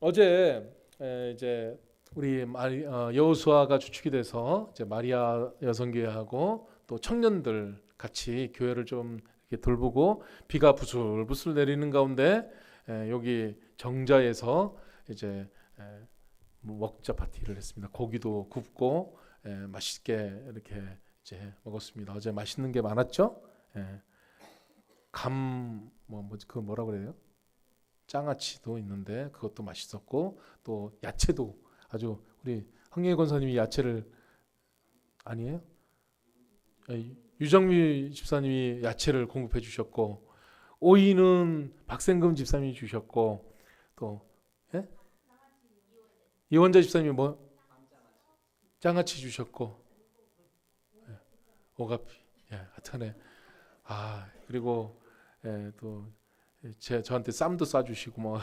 어제 이제 우리 여호수아가 주축이 돼서 이제 마리아 여성교회하고 또 청년들 같이 교회를 좀 이렇게 돌보고 비가 부슬부슬 내리는 가운데 여기 정자에서 이제 먹자 파티를 했습니다. 고기도 굽고 맛있게 이렇게 이제 먹었습니다. 어제 맛있는 게 많았죠? 그 뭐라고 그래요? 장아찌도 있는데 그것도 맛있었고 또 야채도 아주 우리 황영희 권사님이 야채를 아니에요? 유정미 집사님이 야채를 공급해 주셨고 오이는 박생금 집사님이 주셨고 또 예? 이원자 집사님이 뭐 장아찌 주셨고 오가피 하여튼에 그리고 또 저한테 쌈도 싸주시고 뭐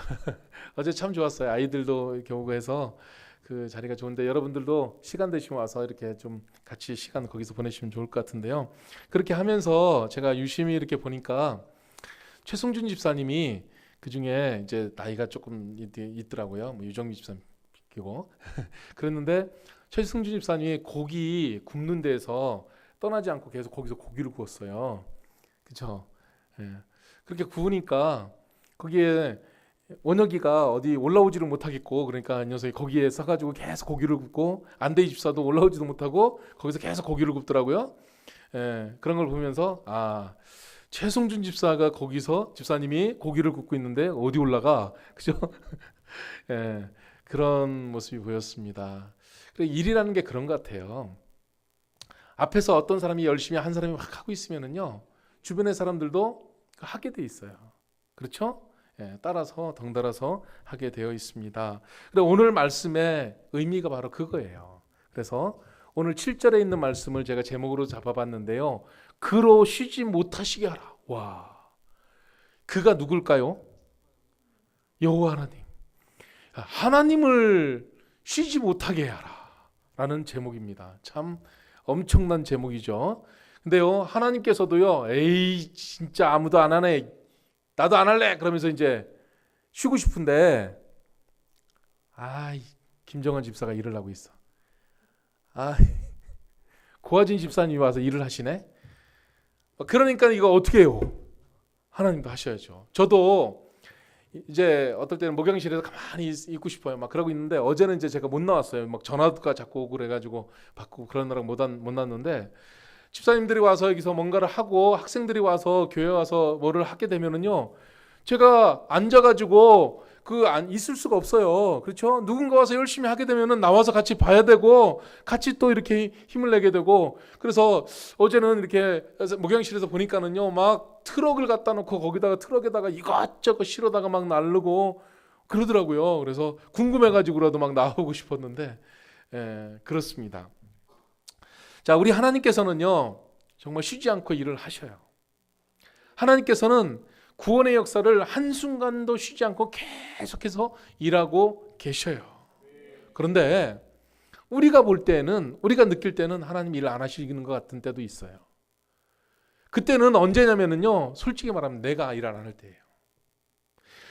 어제 참 좋았어요. 아이들도 이렇게 오고 해서 그 자리가 좋은데 여러분들도 시간 되시면 와서 이렇게 좀 같이 시간 거기서 보내시면 좋을 것 같은데요. 그렇게 하면서 제가 유심히 이렇게 보니까 최승준 집사님이 그 중에 이제 나이가 조금 있더라고요. 뭐 유정미 집사님이고 그랬는데 최승준 집사님이 고기 굽는 데에서 떠나지 않고 계속 거기서 고기를 구웠어요. 그렇죠? 그렇게 구우니까 거기에 원혁이가 어디 올라오지를 못하겠고 그러니까 이 녀석이 거기에 서가지고 계속 고기를 굽고 안대희 집사도 올라오지도 못하고 거기서 계속 고기를 굽더라고요. 그런 걸 보면서 최승준 집사가 거기서 집사님이 고기를 굽고 있는데 어디 올라가 그죠? 그런 모습이 보였습니다. 일이라는 게 그런 것 같아요. 앞에서 어떤 사람이 열심히 한 사람이 막 하고 있으면은요 주변의 사람들도 하게 돼 있어요. 그렇죠? 따라서 덩달아서 하게 되어 있습니다. 근데 오늘 말씀의 의미가 바로 그거예요. 그래서 오늘 7절에 있는 말씀을 제가 제목으로 잡아봤는데요. 그로 쉬지 못하시게 하라. 와, 그가 누굴까요? 여호와 하나님. 하나님을 쉬지 못하게 하라 라는 제목입니다. 참 엄청난 제목이죠. 근데요 하나님께서도요 에이 진짜 아무도 안 하네 나도 안 할래 그러면서 이제 쉬고 싶은데 김정은 집사가 일을 하고 있어. 고아진 집사님이 와서 일을 하시네. 그러니까 이거 어떻게 해요? 하나님도 하셔야죠. 저도 이제 어떨 때는 목양실에서 가만히 있고 싶어요. 막 그러고 있는데 어제는 이제 제가 못 나왔어요. 막 전화가 자꾸 오고 그래가지고 바꾸고 그러느라 못 나왔는데 집사님들이 와서 여기서 뭔가를 하고 학생들이 와서 교회 와서 뭐를 하게 되면은요 제가 앉아가지고 있을 수가 없어요. 그렇죠? 누군가 와서 열심히 하게 되면은 나와서 같이 봐야 되고 같이 또 이렇게 힘을 내게 되고 그래서 어제는 이렇게 목양실에서 보니까는요 막 트럭을 갖다 놓고 거기다가 트럭에다가 이것저것 실어다가 막 나르고 그러더라고요. 그래서 궁금해가지고라도 막 나오고 싶었는데 그렇습니다. 자, 우리 하나님께서는요 정말 쉬지 않고 일을 하셔요. 하나님께서는 구원의 역사를 한순간도 쉬지 않고 계속해서 일하고 계셔요. 그런데 우리가 볼 때는 우리가 느낄 때는 하나님 일 안 하시는 것 같은 때도 있어요. 그때는 언제냐면요 솔직히 말하면 내가 일 안 할 때예요.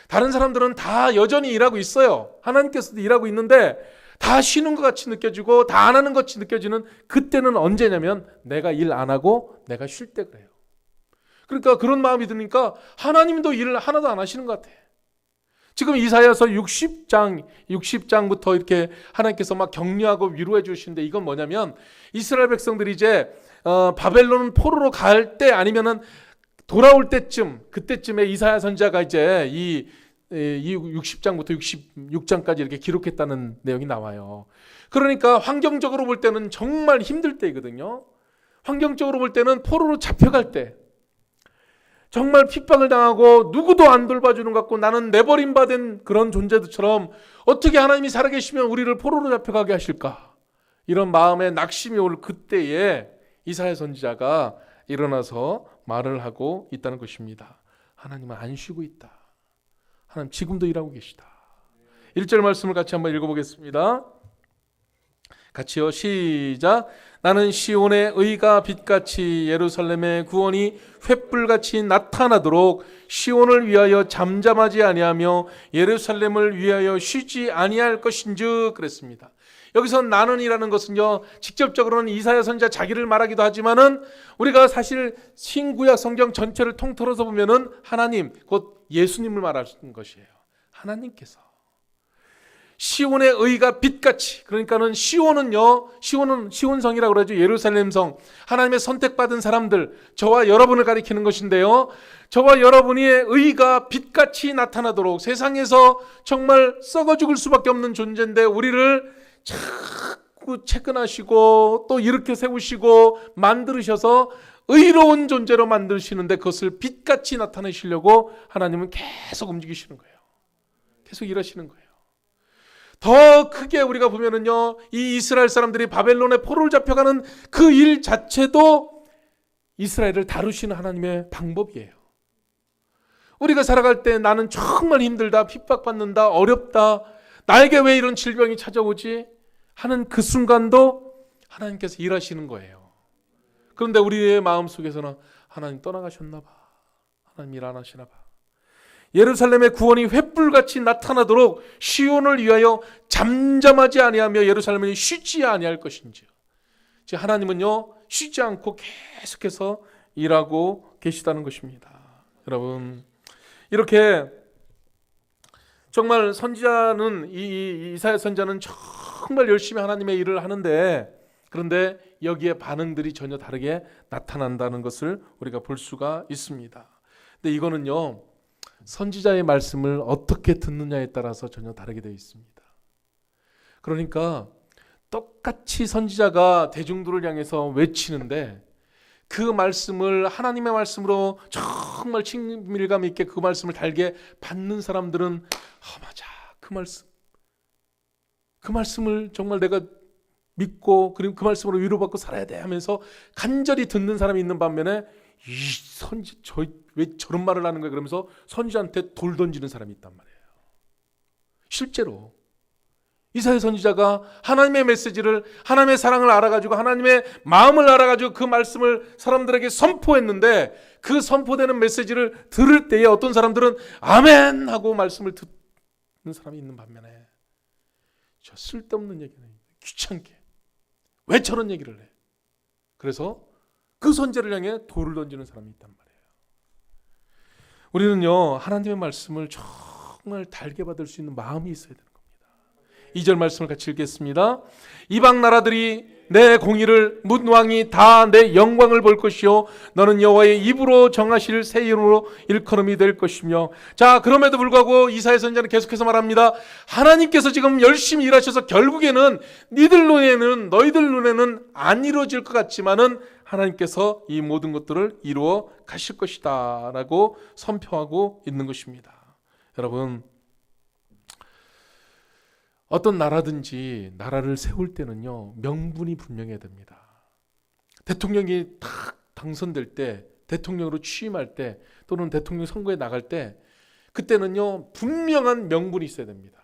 다른 사람들은 다 여전히 일하고 있어요. 하나님께서도 일하고 있는데 다 쉬는 것 같이 느껴지고 다 안 하는 것 같이 느껴지는 그때는 언제냐면 내가 일 안 하고 내가 쉴 때 그래요. 그러니까 그런 마음이 드니까 하나님도 일을 하나도 안 하시는 것 같아. 지금 이사야서 60장부터 이렇게 하나님께서 막 격려하고 위로해 주시는데 이건 뭐냐면 이스라엘 백성들이 이제 바벨론 포로로 갈 때 아니면은 돌아올 때쯤 그때쯤에 이사야 선지자가 이제 이 60장부터 66장까지 이렇게 기록했다는 내용이 나와요. 그러니까 환경적으로 볼 때는 정말 힘들 때이거든요. 환경적으로 볼 때는 포로로 잡혀갈 때 정말 핍박을 당하고 누구도 안 돌봐주는 것 같고 나는 내버림받은 그런 존재들처럼 어떻게 하나님이 살아계시면 우리를 포로로 잡혀가게 하실까? 이런 마음에 낙심이 올 그때에 이사야 선지자가 일어나서 말을 하고 있다는 것입니다. 하나님은 안 쉬고 있다. 하나님 지금도 일하고 계시다. 1절 말씀을 같이 한번 읽어보겠습니다. 같이요. 시작. 나는 시온의 의가 빛같이 예루살렘의 구원이 횃불같이 나타나도록 시온을 위하여 잠잠하지 아니하며 예루살렘을 위하여 쉬지 아니할 것인즉 그랬습니다. 여기서 나는이라는 것은요, 직접적으로는 이사야 선지자 자기를 말하기도 하지만은 우리가 사실 신구약 성경 전체를 통틀어서 보면은 하나님, 곧 예수님을 말하는 것이에요. 하나님께서 시온의 의가 빛같이, 그러니까는 시온은요, 시온성이라고 그러죠. 예루살렘성, 하나님의 선택받은 사람들, 저와 여러분을 가리키는 것인데요, 저와 여러분의 의가 빛같이 나타나도록, 세상에서 정말 썩어 죽을 수밖에 없는 존재인데 우리를 자꾸 채근하시고 또 이렇게 세우시고 만들으셔서 의로운 존재로 만드시는데, 그것을 빛같이 나타내시려고 하나님은 계속 움직이시는 거예요. 계속 일하시는 거예요. 더 크게 우리가 보면은요, 이 이스라엘 사람들이 바벨론에 포로를 잡혀가는 그 일 자체도 이스라엘을 다루시는 하나님의 방법이에요. 우리가 살아갈 때 나는 정말 힘들다, 핍박받는다, 어렵다, 나에게 왜 이런 질병이 찾아오지 하는 그 순간도 하나님께서 일하시는 거예요. 그런데 우리의 마음속에서는 하나님 떠나가셨나 봐, 하나님 일 안 하시나 봐. 예루살렘의 구원이 횃불같이 나타나도록 시온을 위하여 잠잠하지 아니하며 예루살렘이 쉬지 아니할 것인지. 즉 하나님은요, 쉬지 않고 계속해서 일하고 계시다는 것입니다. 여러분, 이렇게 정말 선지자는, 이사야 선지자는 정말 열심히 하나님의 일을 하는데, 그런데 여기에 반응들이 전혀 다르게 나타난다는 것을 우리가 볼 수가 있습니다. 근데 이거는요, 선지자의 말씀을 어떻게 듣느냐에 따라서 전혀 다르게 되어 있습니다. 그러니까 똑같이 선지자가 대중들을 향해서 외치는데, 그 말씀을 하나님의 말씀으로 정말 친밀감 있게 그 말씀을 달게 받는 사람들은 맞아, 그 말씀을 정말 내가 믿고 그리고 그 말씀으로 위로받고 살아야 돼 하면서 간절히 듣는 사람이 있는 반면에, 이 선지 왜 저런 말을 하는 거야 그러면서 선지자한테 돌 던지는 사람이 있단 말이에요. 실제로 이사야 선지자가 하나님의 메시지를, 하나님의 사랑을 알아가지고 하나님의 마음을 알아가지고 그 말씀을 사람들에게 선포했는데, 그 선포되는 메시지를 들을 때에 어떤 사람들은 아멘 하고 말씀을 듣는 사람이 있는 반면에, 저 쓸데없는 얘기는 귀찮게 왜 저런 얘기를 해, 그래서 그 선지자를 향해 돌을 던지는 사람이 있단 말이에요. 우리는요, 하나님의 말씀을 정말 달게 받을 수 있는 마음이 있어야 되는 겁니다. 2절 말씀을 같이 읽겠습니다. 이방 나라들이 내 공의를, 문 왕이 다 내 영광을 볼 것이요 너는 여호와의 입으로 정하실 새 이름으로 일컬음이 될 것이며. 자, 그럼에도 불구하고 이사야 선지자는 계속해서 말합니다. 하나님께서 지금 열심히 일하셔서 결국에는 너희들 눈에는 안 이루어질 것 같지만은 하나님께서 이 모든 것들을 이루어 가실 것이다 라고 선포하고 있는 것입니다. 여러분, 어떤 나라든지 나라를 세울 때는요, 명분이 분명해야 됩니다. 대통령이 딱 당선될 때, 대통령으로 취임할 때, 또는 대통령 선거에 나갈 때, 그때는요 분명한 명분이 있어야 됩니다.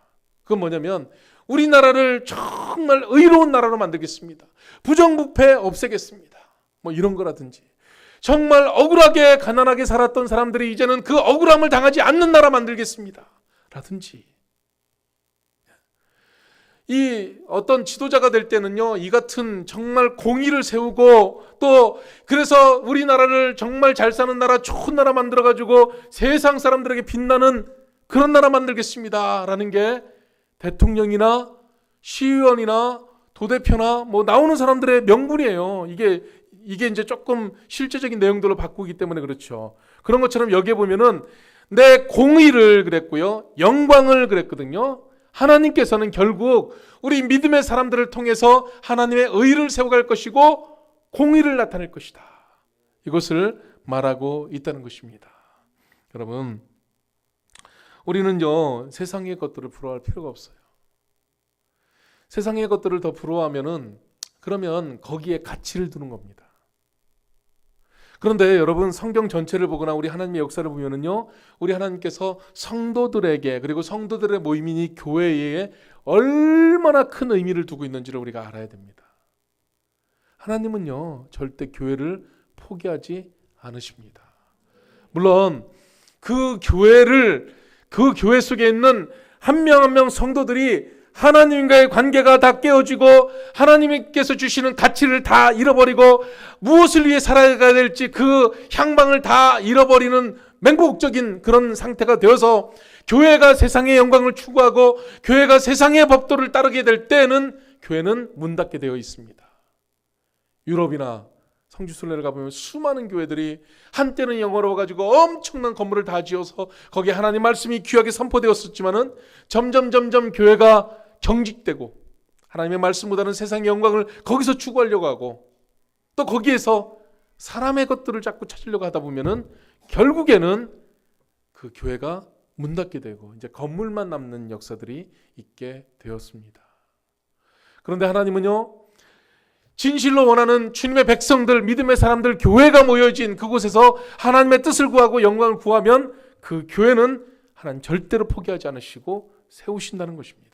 그건 뭐냐면, 우리나라를 정말 의로운 나라로 만들겠습니다, 부정부패 없애겠습니다, 뭐 이런 거라든지, 정말 억울하게 가난하게 살았던 사람들이 이제는 그 억울함을 당하지 않는 나라 만들겠습니다 라든지, 이 어떤 지도자가 될 때는요, 이 같은 정말 공의를 세우고, 또 그래서 우리나라를 정말 잘 사는 나라, 좋은 나라 만들어 가지고 세상 사람들에게 빛나는 그런 나라 만들겠습니다 라는 게 대통령이나 시의원이나 도대표나 뭐 나오는 사람들의 명분이에요. 이게 이제 조금 실제적인 내용들로 바꾸기 때문에 그렇죠. 그런 것처럼 여기에 보면은 내 공의를 그랬고요, 영광을 그랬거든요. 하나님께서는 결국 우리 믿음의 사람들을 통해서 하나님의 의를 세워갈 것이고 공의를 나타낼 것이다, 이것을 말하고 있다는 것입니다. 여러분, 우리는요 세상의 것들을 부러워할 필요가 없어요. 세상의 것들을 더 부러워하면은, 그러면 거기에 가치를 두는 겁니다. 그런데 여러분, 성경 전체를 보거나 우리 하나님의 역사를 보면은요, 우리 하나님께서 성도들에게, 그리고 성도들의 모임인 이 교회에 얼마나 큰 의미를 두고 있는지를 우리가 알아야 됩니다. 하나님은요 절대 교회를 포기하지 않으십니다. 물론 그 교회 속에 있는 한 명 한 명 성도들이 하나님과의 관계가 다 깨어지고 하나님께서 주시는 가치를 다 잃어버리고 무엇을 위해 살아가야 될지 그 향방을 다 잃어버리는 맹목적인 그런 상태가 되어서 교회가 세상의 영광을 추구하고 교회가 세상의 법도를 따르게 될 때에는 교회는 문 닫게 되어 있습니다. 유럽이나 성지순례를 가보면 수많은 교회들이 한때는 영어로워가지고 엄청난 건물을 다 지어서 거기에 하나님 말씀이 귀하게 선포되었었지만은 점점 교회가 경직되고 하나님의 말씀보다는 세상의 영광을 거기서 추구하려고 하고 또 거기에서 사람의 것들을 자꾸 찾으려고 하다 보면은 결국에는 그 교회가 문 닫게 되고 이제 건물만 남는 역사들이 있게 되었습니다. 그런데 하나님은요 진실로 원하는 주님의 백성들, 믿음의 사람들, 교회가 모여진 그곳에서 하나님의 뜻을 구하고 영광을 구하면 그 교회는 하나님 절대로 포기하지 않으시고 세우신다는 것입니다.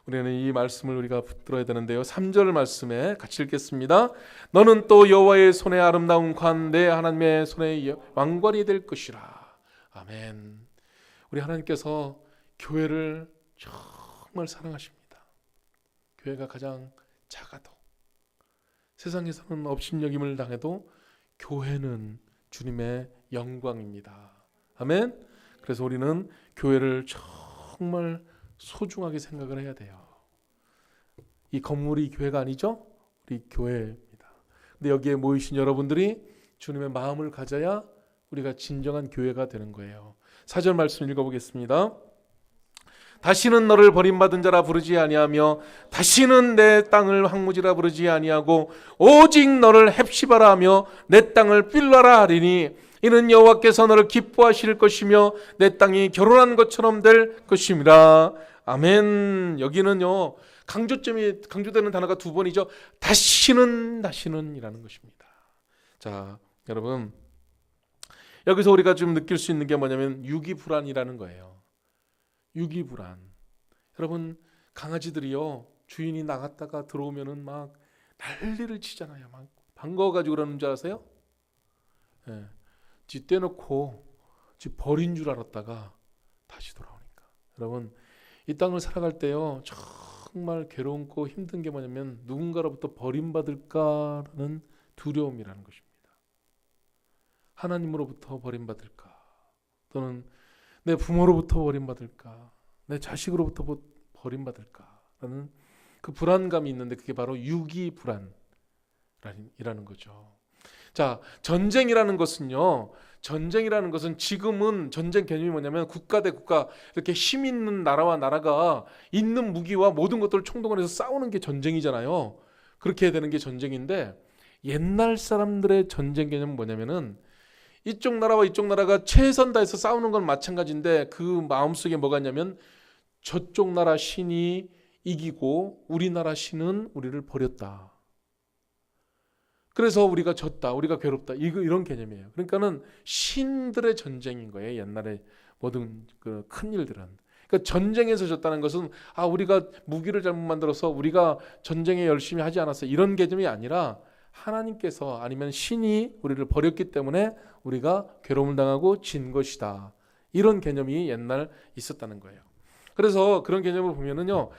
우리는 이 말씀을 우리가 붙들어야 되는데요. 3절 말씀에 같이 읽겠습니다. 너는 또 여호와의 손에 아름다운 관, 내 하나님의 손에 왕관이 될 것이라. 아멘. 우리 하나님께서 교회를 정말 사랑하십니다. 교회가 가장 작아도 세상에서는 업신여김을 당해도 교회는 주님의 영광입니다. 아멘. 그래서 우리는 교회를 정말 소중하게 생각을 해야 돼요. 이 건물이 교회가 아니죠? 우리 교회입니다. 근데 여기에 모이신 여러분들이 주님의 마음을 가져야 우리가 진정한 교회가 되는 거예요. 4절 말씀 읽어보겠습니다. 다시는 너를 버림받은 자라 부르지 아니하며 다시는 내 땅을 황무지라 부르지 아니하고 오직 너를 헵시바라 하며 내 땅을 빌라라 하리니 이는 여호와께서 너를 기뻐하실 것이며 내 땅이 결혼한 것처럼 될 것임이라. 아멘. 여기는요 강조되는 단어가 두 번이죠. 다시는 이라는 것입니다. 자, 여러분 여기서 우리가 좀 느낄 수 있는 게 뭐냐면 유기불안이라는 거예요. 유기불안. 여러분 강아지들이요 주인이 나갔다가 들어오면은 막 난리를 치잖아요. 막 반가워가지고 그러는 줄 아세요? 예. 지 떼놓고 지 버린 줄 알았다가 다시 돌아오니까. 여러분 이 땅을 살아갈 때요 정말 괴롭고 힘든 게 뭐냐면 누군가로부터 버림받을까라는 두려움이라는 것입니다. 하나님으로부터 버림받을까, 또는 내 부모로부터 버림받을까, 내 자식으로부터 버림받을까라는 그 불안감이 있는데 그게 바로 유기불안이라는 거죠. 자, 전쟁이라는 것은 지금은 전쟁 개념이 뭐냐면 국가 대 국가, 이렇게 힘 있는 나라와 나라가 있는 무기와 모든 것들을 총동원해서 싸우는 게 전쟁이잖아요. 그렇게 해야 되는 게 전쟁인데, 옛날 사람들의 전쟁 개념은 뭐냐면은 이쪽 나라와 이쪽 나라가 최선 다해서 싸우는 건 마찬가지인데 그 마음속에 뭐가 있냐면 저쪽 나라 신이 이기고 우리나라 신은 우리를 버렸다. 그래서 우리가 졌다, 우리가 괴롭다, 이런 개념이에요. 그러니까는 신들의 전쟁인 거예요. 옛날에 모든 그 큰 일들은. 그러니까 전쟁에서 졌다는 것은 우리가 무기를 잘못 만들어서 우리가 전쟁에 열심히 하지 않았어, 이런 개념이 아니라 하나님께서 아니면 신이 우리를 버렸기 때문에 우리가 괴로움을 당하고 진 것이다, 이런 개념이 옛날 있었다는 거예요. 그래서 그런 개념을 보면은요,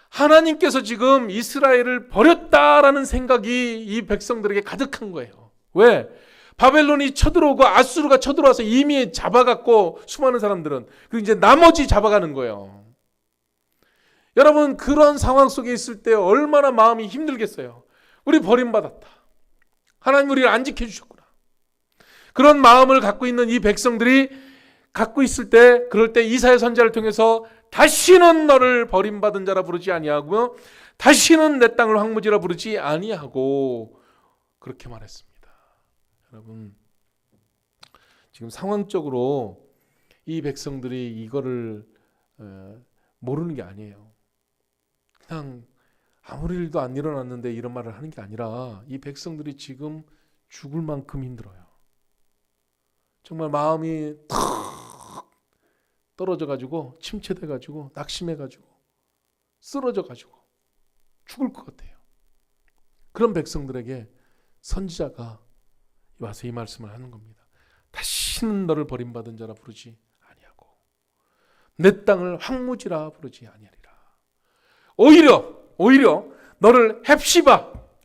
하나님께서 지금 이스라엘을 버렸다라는 생각이 이 백성들에게 가득한 거예요. 왜? 바벨론이 쳐들어오고 아수르가 쳐들어와서 이미 잡아갔고, 수많은 사람들은 그리고 이제 나머지 잡아가는 거예요. 여러분, 그런 상황 속에 있을 때 얼마나 마음이 힘들겠어요. 우리 버림받았다, 하나님 우리를 안 지켜주셨구나, 그런 마음을 갖고 있는 이 백성들이 갖고 있을 때, 그럴 때 이사야 선지자를 통해서 다시는 너를 버림받은 자라 부르지 아니하고 다시는 내 땅을 황무지라 부르지 아니하고, 그렇게 말했습니다. 여러분, 지금 상황적으로 이 백성들이 이거를 모르는 게 아니에요. 그냥 아무 일도 안 일어났는데 이런 말을 하는 게 아니라 이 백성들이 지금 죽을 만큼 힘들어요. 정말 마음이 탁 떨어져가지고 침체돼가지고 낙심해가지고 쓰러져가지고 죽을 것 같아요. 그런 백성들에게 선지자가 와서 이 말씀을 하는 겁니다. 다시는 너를 버림받은 자라 부르지 아니하고 내 땅을 황무지라 부르지 아니하리라. 오히려 너를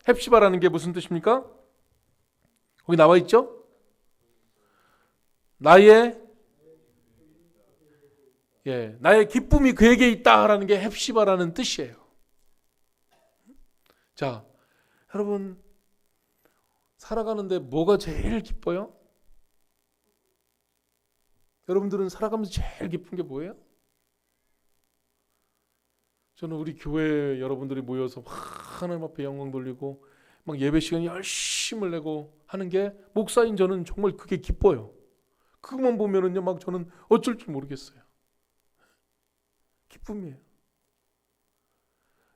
헵시바라는 게 무슨 뜻입니까? 거기 나와 있죠? 나의 기쁨이 그에게 있다라는 게 헵시바라는 뜻이에요. 자, 여러분 살아가는데 뭐가 제일 기뻐요? 여러분들은 살아가면서 제일 기쁜 게 뭐예요? 저는 우리 교회 여러분들이 모여서 막 하나님 앞에 영광 돌리고 막 예배 시간에 열심을 내고 하는 게 목사인 저는 정말 그게 기뻐요. 그것만 보면은요 막 저는 어쩔 줄 모르겠어요. 기쁨이에요.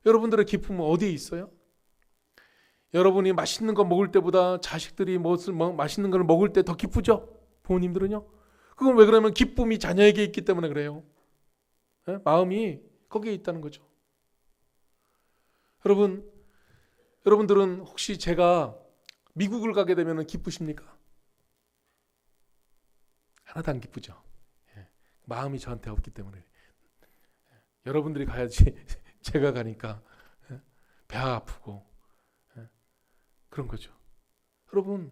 여러분들의 기쁨은 어디에 있어요? 여러분이 맛있는 거 먹을 때보다 자식들이 맛있는 걸 먹을 때 더 기쁘죠? 부모님들은요? 그건 왜 그러면 기쁨이 자녀에게 있기 때문에 그래요. 네? 마음이 거기에 있다는 거죠. 여러분들은 혹시 제가 미국을 가게 되면 기쁘십니까? 하나도 안 기쁘죠. 마음이 저한테 없기 때문에. 여러분들이 가야지 제가 가니까 배가 아프고 그런 거죠. 여러분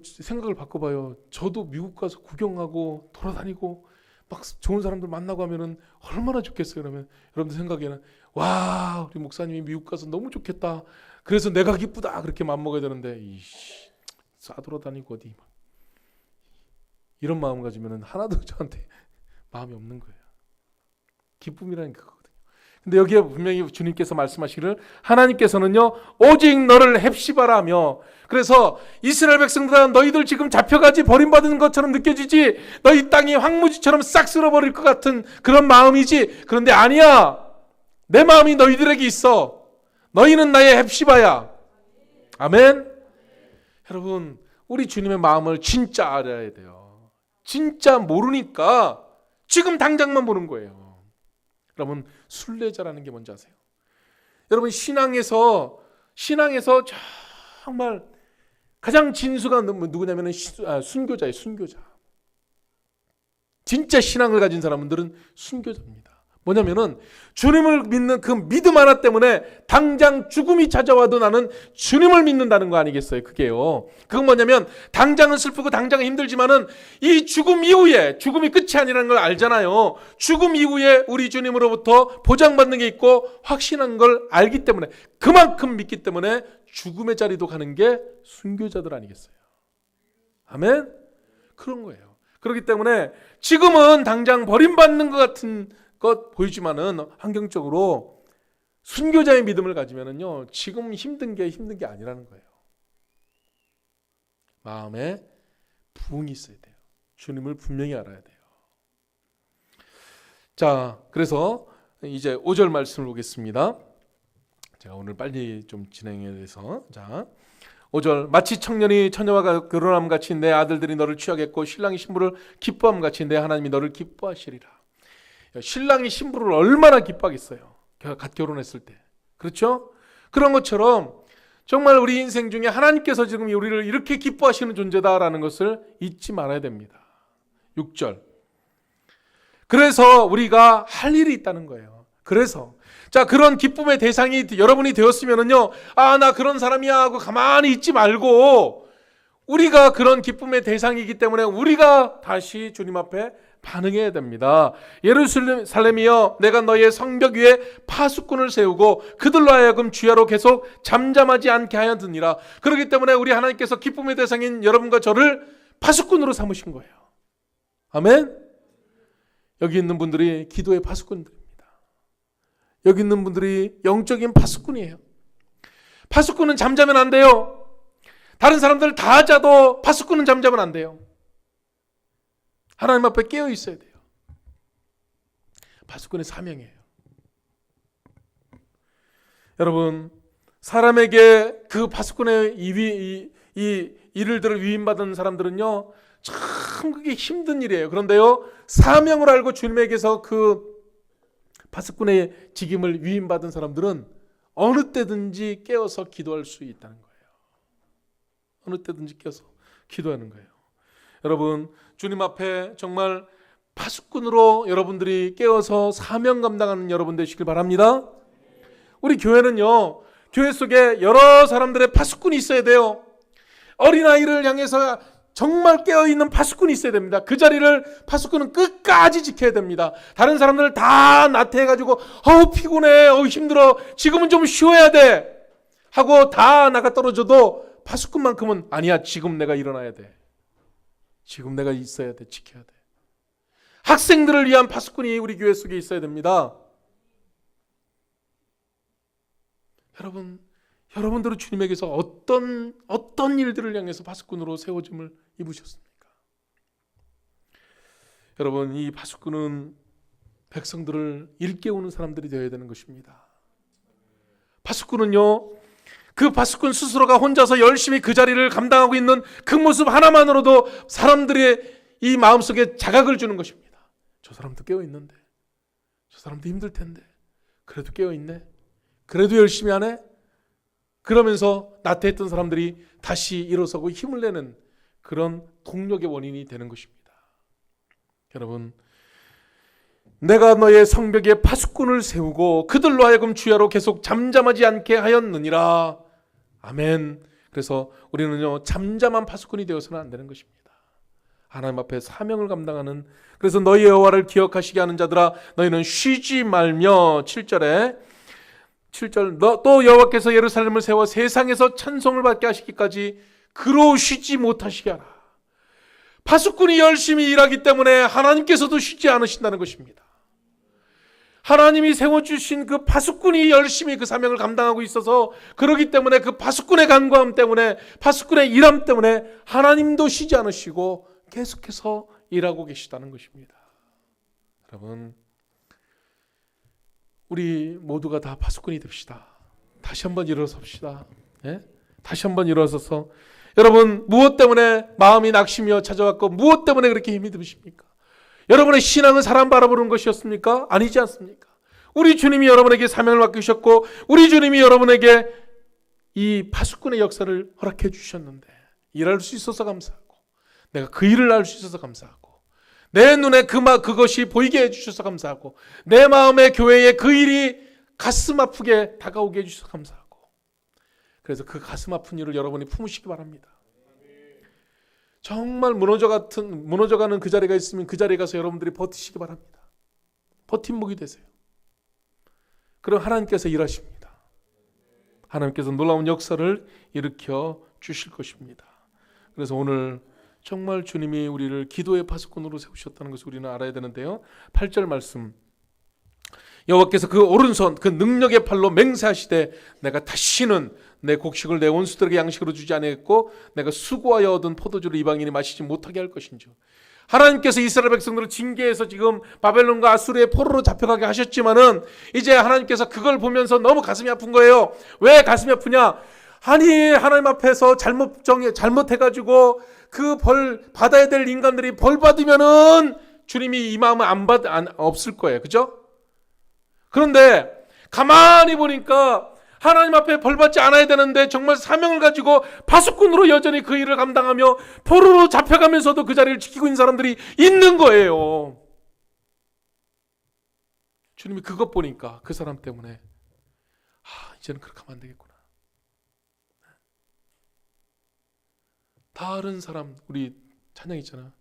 생각을 바꿔봐요. 저도 미국 가서 구경하고 돌아다니고 막 좋은 사람들 만나고 하면은 얼마나 좋겠어요. 그러면 여러분들 생각에는 와 우리 목사님이 미국 가서 너무 좋겠다. 그래서 내가 기쁘다 그렇게 마음먹어야 되는데 싸돌아다니고 어디 막 이런 마음 가지면은 하나도 저한테 마음이 없는 거예요. 기쁨이라는 그거거든요. 근데 여기에 분명히 주님께서 말씀하시기를 하나님께서는요 오직 너를 헵시바라며 그래서 이스라엘 백성들아 너희들 지금 잡혀가지 버림받은 것처럼 느껴지지 너희 땅이 황무지처럼 싹 쓸어버릴 것 같은 그런 마음이지 그런데 아니야 내 마음이 너희들에게 있어 너희는 나의 헵시바야 아멘. 여러분 우리 주님의 마음을 진짜 알아야 돼요. 진짜 모르니까 지금 당장만 보는 거예요. 여러분 순례자라는 게 뭔지 아세요? 여러분 신앙에서 정말 가장 진수가 누구냐면 순교자예요. 순교자. 진짜 신앙을 가진 사람들은 순교자입니다. 뭐냐면은 주님을 믿는 그 믿음 하나 때문에 당장 죽음이 찾아와도 나는 주님을 믿는다는 거 아니겠어요? 그게요. 그건 뭐냐면 당장은 슬프고 당장은 힘들지만은 이 죽음 이후에 죽음이 끝이 아니라는 걸 알잖아요. 죽음 이후에 우리 주님으로부터 보장받는 게 있고 확신한 걸 알기 때문에 그만큼 믿기 때문에 죽음의 자리도 가는 게 순교자들 아니겠어요? 아멘? 그런 거예요. 그렇기 때문에 지금은 당장 버림받는 것 같은 것 보이지만은 환경적으로 순교자의 믿음을 가지면은요 지금 힘든 게 아니라는 거예요. 마음에 부흥이 있어야 돼요. 주님을 분명히 알아야 돼요. 자, 그래서 이제 5절 말씀을 보겠습니다. 제가 오늘 빨리 좀 진행해야 돼서 자 5절 마치 청년이 처녀와 결혼함 같이 내 아들들이 너를 취하겠고 신랑이 신부를 기뻐함 같이 내 하나님이 너를 기뻐하시리라. 신랑이 신부를 얼마나 기뻐하겠어요. 갓 결혼했을 때. 그렇죠? 그런 것처럼 정말 우리 인생 중에 하나님께서 지금 우리를 이렇게 기뻐하시는 존재다라는 것을 잊지 말아야 됩니다. 6절. 그래서 우리가 할 일이 있다는 거예요. 그래서 자 그런 기쁨의 대상이 여러분이 되었으면은요 나 그런 사람이야 하고 가만히 있지 말고 우리가 그런 기쁨의 대상이기 때문에 우리가 다시 주님 앞에 반응해야 됩니다. 예루살렘이여 내가 너의 성벽 위에 파수꾼을 세우고 그들로 하여금 주야로 계속 잠잠하지 않게 하였느니라. 그렇기 때문에 우리 하나님께서 기쁨의 대상인 여러분과 저를 파수꾼으로 삼으신 거예요. 아멘. 여기 있는 분들이 기도의 파수꾼들입니다. 여기 있는 분들이 영적인 파수꾼이에요. 파수꾼은 잠자면 안 돼요. 다른 사람들 다 자도 파수꾼은 잠자면 안 돼요. 하나님 앞에 깨어 있어야 돼요. 파수꾼의 사명이에요. 여러분, 사람에게 그 파수꾼의 이 일들을 위임받은 사람들은요, 참 그게 힘든 일이에요. 그런데요, 사명을 알고 주님에게서 그 파수꾼의 직임을 위임받은 사람들은 어느 때든지 깨어서 기도할 수 있다는 거예요. 어느 때든지 깨어서 기도하는 거예요. 여러분, 주님 앞에 정말 파수꾼으로 여러분들이 깨어서 사명 감당하는 여러분 되시길 바랍니다. 우리 교회는요, 교회 속에 여러 사람들의 파수꾼이 있어야 돼요. 어린아이를 향해서 정말 깨어있는 파수꾼이 있어야 됩니다. 그 자리를 파수꾼은 끝까지 지켜야 됩니다. 다른 사람들 다 나태해가지고 피곤해, 힘들어, 지금은 좀 쉬어야 돼 하고 다 나가 떨어져도 파수꾼만큼은 아니야, 지금 내가 일어나야 돼, 지금 내가 있어야 돼, 지켜야 돼. 학생들을 위한 파수꾼이 우리 교회 속에 있어야 됩니다. 여러분, 여러분들은 주님에게서 어떤 일들을 향해서 파수꾼으로 세워짐을 입으셨습니까? 여러분, 이 파수꾼은 백성들을 일깨우는 사람들이 되어야 되는 것입니다. 파수꾼은요, 그 파수꾼 스스로가 혼자서 열심히 그 자리를 감당하고 있는 그 모습 하나만으로도 사람들의 이 마음속에 자각을 주는 것입니다. 저 사람도 깨어있는데, 저 사람도 힘들 텐데, 그래도 깨어있네, 그래도 열심히 하네, 그러면서 나태했던 사람들이 다시 일어서고 힘을 내는 그런 동력의 원인이 되는 것입니다. 여러분, 내가 너의 성벽에 파수꾼을 세우고 그들로 하여금 주야로 계속 잠잠하지 않게 하였느니라. 아멘. 그래서 우리는요, 잠잠한 파수꾼이 되어서는 안 되는 것입니다. 하나님 앞에 사명을 감당하는, 그래서 너희 여호와를 기억하시게 하는 자들아 너희는 쉬지 말며, 7절 또 여호와께서 예루살렘을 세워 세상에서 찬송을 받게 하시기까지 그로 쉬지 못하시게 하라. 파수꾼이 열심히 일하기 때문에 하나님께서도 쉬지 않으신다는 것입니다. 하나님이 세워주신 그 파수꾼이 열심히 그 사명을 감당하고 있어서, 그러기 때문에 그 파수꾼의 간과함 때문에, 파수꾼의 일함 때문에 하나님도 쉬지 않으시고 계속해서 일하고 계시다는 것입니다. 여러분, 우리 모두가 다 파수꾼이 됩시다. 다시 한번 일어섭시다. 예? 다시 한번 일어서서, 여러분, 무엇 때문에 마음이 낙심이어 찾아왔고 무엇 때문에 그렇게 힘이 드십니까? 여러분의 신앙은 사람 바라보는 것이었습니까? 아니지 않습니까? 우리 주님이 여러분에게 사명을 맡기셨고 우리 주님이 여러분에게 이 파수꾼의 역사를 허락해 주셨는데, 일할 수 있어서 감사하고, 내가 그 일을 할 수 있어서 감사하고, 내 눈에 그것이 보이게 해주셔서 감사하고, 내 마음의 교회에 그 일이 가슴 아프게 다가오게 해주셔서 감사하고, 그래서 그 가슴 아픈 일을 여러분이 품으시기 바랍니다. 정말 무너져가는 그 자리가 있으면 그 자리에 가서 여러분들이 버티시기 바랍니다. 버팀목이 되세요. 그럼 하나님께서 일하십니다. 하나님께서 놀라운 역사를 일으켜 주실 것입니다. 그래서 오늘 정말 주님이 우리를 기도의 파수꾼으로 세우셨다는 것을 우리는 알아야 되는데요. 8절 말씀, 여호와께서 그 오른손 그 능력의 팔로 맹세하시되 내가 다시는 내 곡식을 내 원수들에게 양식으로 주지 아니하겠고 내가 수고하여 얻은 포도주를 이방인이 마시지 못하게 할 것인지요. 하나님께서 이스라엘 백성들을 징계해서 지금 바벨론과 아수르의 포로로 잡혀가게 하셨지만은 이제 하나님께서 그걸 보면서 너무 가슴이 아픈 거예요. 왜 가슴이 아프냐? 아니, 하나님 앞에서 잘못해가지고 그 벌 받아야 될 인간들이 벌 받으면은 주님이 이 마음은 없을 거예요. 그죠? 그런데 가만히 보니까 하나님 앞에 벌 받지 않아야 되는데 정말 사명을 가지고 파수꾼으로 여전히 그 일을 감당하며 포로로 잡혀가면서도 그 자리를 지키고 있는 사람들이 있는 거예요. 주님이 그것 보니까 그 사람 때문에 이제는 그렇게 하면 안 되겠구나. 다른 사람, 우리 찬양 있잖아.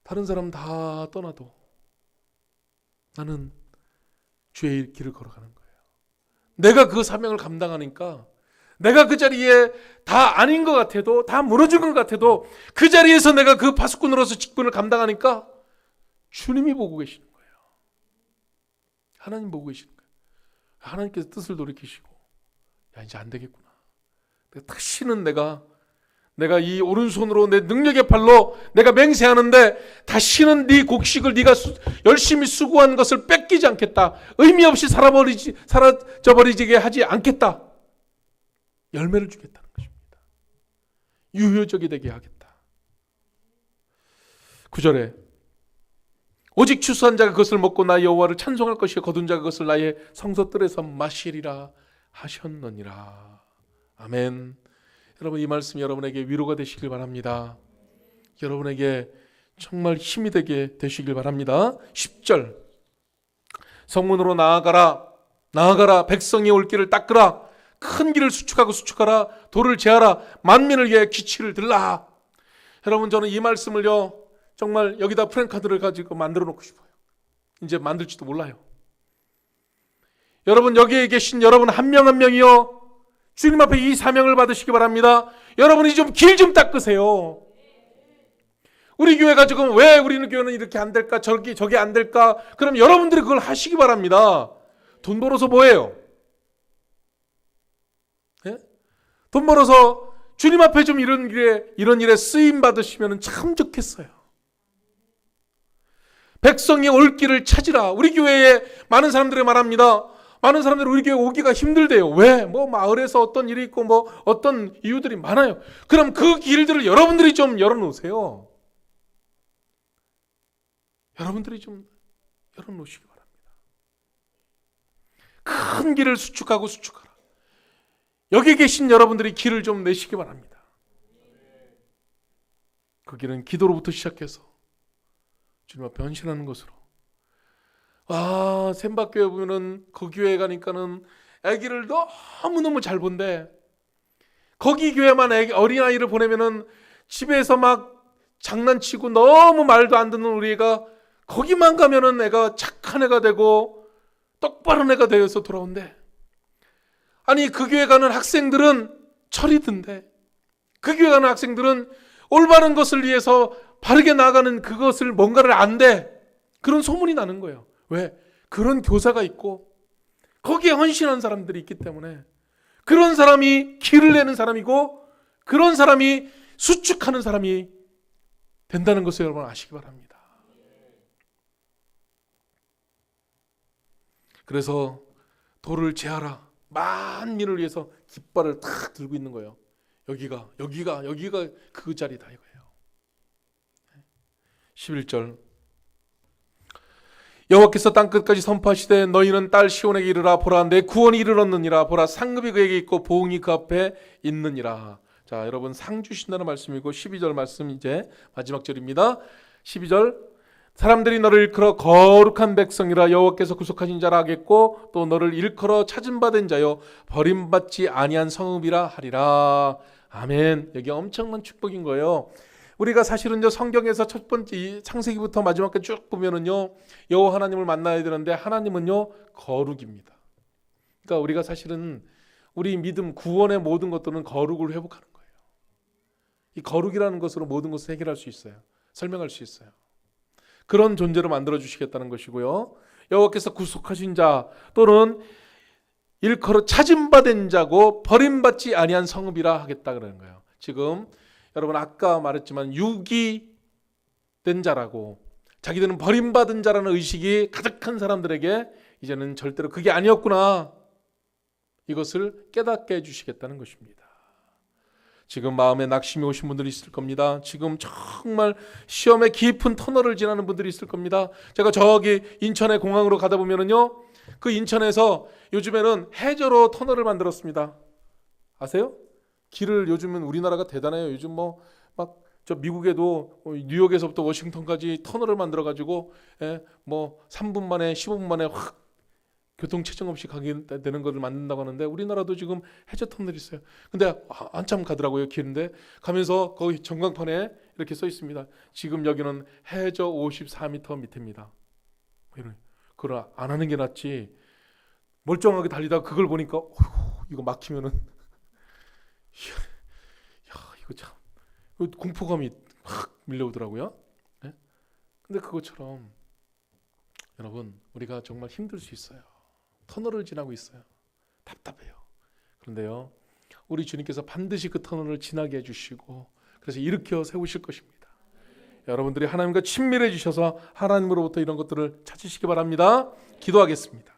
다른 사람 다 떠나도 나는 주의 길을 걸어가는 거예요. 내가 그 사명을 감당하니까, 내가 그 자리에 다 아닌 것 같아도, 다 무너진 것 같아도 그 자리에서 내가 그 파수꾼으로서 직분을 감당하니까 주님이 보고 계시는 거예요. 하나님 보고 계시는 거예요. 하나님께서 뜻을 돌이키시고, 야, 이제 안 되겠구나. 다시는 내가 이 오른손으로 내 능력의 팔로 내가 맹세하는데 다시는 네 곡식을 네가 열심히 수고한 것을 뺏기지 않겠다. 의미 없이 사라져버리게 하지 않겠다. 열매를 주겠다는 것입니다. 유효적이 되게 하겠다. 9절에 오직 추수한 자가 그것을 먹고 나 여호와를 찬송할 것이요 거둔 자가 그것을 나의 성소뜰에서 마시리라 하셨느니라. 아멘. 여러분, 이 말씀 여러분에게 위로가 되시길 바랍니다. 여러분에게 정말 힘이 되게 되시길 바랍니다. 10절, 성문으로 나아가라. 나아가라. 백성이 올 길을 닦으라. 큰 길을 수축하고 수축하라. 돌을 제하라. 만민을 위해 기치를 들라. 여러분, 저는 이 말씀을요 정말 여기다 프랭카드를 가지고 만들어 놓고 싶어요. 이제 만들지도 몰라요. 여러분, 여기에 계신 여러분 한 명 한 명이요 주님 앞에 이 사명을 받으시기 바랍니다. 여러분이 좀 길 좀 닦으세요. 우리 교회가 지금 왜 우리는 교회는 이렇게 안 될까, 저게 안 될까? 그럼 여러분들이 그걸 하시기 바랍니다. 돈 벌어서 뭐예요? 예? 돈 벌어서 주님 앞에 좀 이런 일에 쓰임 받으시면 참 좋겠어요. 백성이 올 길을 찾으라. 우리 교회에 많은 사람들이 말합니다. 많은 사람들이 우리 교회 오기가 힘들대요. 왜? 뭐 마을에서 어떤 일이 있고 뭐 어떤 이유들이 많아요. 그럼 그 길들을 여러분들이 좀 열어놓으세요. 여러분들이 좀 열어놓으시기 바랍니다. 큰 길을 수축하고 수축하라. 여기 계신 여러분들이 길을 좀 내시기 바랍니다. 그 길은 기도로부터 시작해서 주님 앞에 헌신하는 것으로. 샘박교회 보면은 그 교회 가니까는 아기를 너무너무 잘 본데, 거기 교회만 어린아이를 보내면은 집에서 막 장난치고 너무 말도 안 듣는 우리 애가 거기만 가면은 애가 착한 애가 되고 똑바른 애가 되어서 돌아온대. 아니, 그 교회 가는 학생들은 철이든데, 그 교회 가는 학생들은 올바른 것을 위해서 바르게 나아가는 그것을 뭔가를 안돼. 그런 소문이 나는 거예요. 왜? 그런 교사가 있고 거기에 헌신한 사람들이 있기 때문에, 그런 사람이 길을 내는 사람이고 그런 사람이 수축하는 사람이 된다는 것을 여러분 아시기 바랍니다. 그래서 돌을 제하라. 만민을 위해서 깃발을 탁 들고 있는 거예요. 여기가 그 자리다 이거예요. 11절, 여호와께서 땅끝까지 선포하시되 너희는 딸 시온에게 이르라. 보라, 내 구원이 이르렀느니라. 보라, 상급이 그에게 있고 보응이 그 앞에 있느니라. 자, 여러분, 상 주신다는 말씀이고 12절 말씀 이제 마지막 절입니다. 12절, 사람들이 너를 일컬어 거룩한 백성이라 여호와께서 구속하신 자라 하겠고, 또 너를 일컬어 찾은 바 된 자여 버림받지 아니한 성읍이라 하리라. 아멘. 여기 엄청난 축복인 거예요. 우리가 사실은 성경에서 첫 번째 창세기부터 마지막까지 쭉 보면은요, 여호와 하나님을 만나야 되는데 하나님은요 거룩입니다. 그러니까 우리가 사실은 우리 믿음 구원의 모든 것들은 거룩을 회복하는 거예요. 이 거룩이라는 것으로 모든 것을 해결할 수 있어요. 설명할 수 있어요. 그런 존재로 만들어 주시겠다는 것이고요. 여호와께서 구속하신 자 또는 일컬어 찾은 바 된 자고 버림받지 아니한 성읍이라 하겠다 그러는 거예요. 지금 여러분, 아까 말했지만 유기된 자라고, 자기들은 버림받은 자라는 의식이 가득한 사람들에게 이제는 절대로 그게 아니었구나, 이것을 깨닫게 해주시겠다는 것입니다. 지금 마음에 낙심이 오신 분들이 있을 겁니다. 지금 정말 시험의 깊은 터널을 지나는 분들이 있을 겁니다. 제가 저기 인천의 공항으로 가다 보면은요, 그 인천에서 요즘에는 해저로 터널을 만들었습니다. 아세요? 길을 요즘은 우리나라가 대단해요. 요즘 뭐 막 저 미국에도 뉴욕에서부터 워싱턴까지 터널을 만들어 가지고 뭐 3분 만에 15분 만에 확 교통 체증 없이 가게 되는 것을 만든다고 하는데, 우리나라도 지금 해저 터널이 있어요. 근데 한참 가더라고요. 길인데 가면서 거기 전광판에 이렇게 써 있습니다. 지금 여기는 해저 54m 밑입니다. 그걸 안 하는 게 낫지. 멀쩡하게 달리다가 그걸 보니까 이거 막히면은 이거 참 공포감이 확 밀려오더라고요. 네? 근데 그것처럼 여러분, 우리가 정말 힘들 수 있어요. 터널을 지나고 있어요. 답답해요. 그런데요, 우리 주님께서 반드시 그 터널을 지나게 해주시고, 그래서 일으켜 세우실 것입니다. 여러분들이 하나님과 친밀해 주셔서 하나님으로부터 이런 것들을 찾으시기 바랍니다. 기도하겠습니다.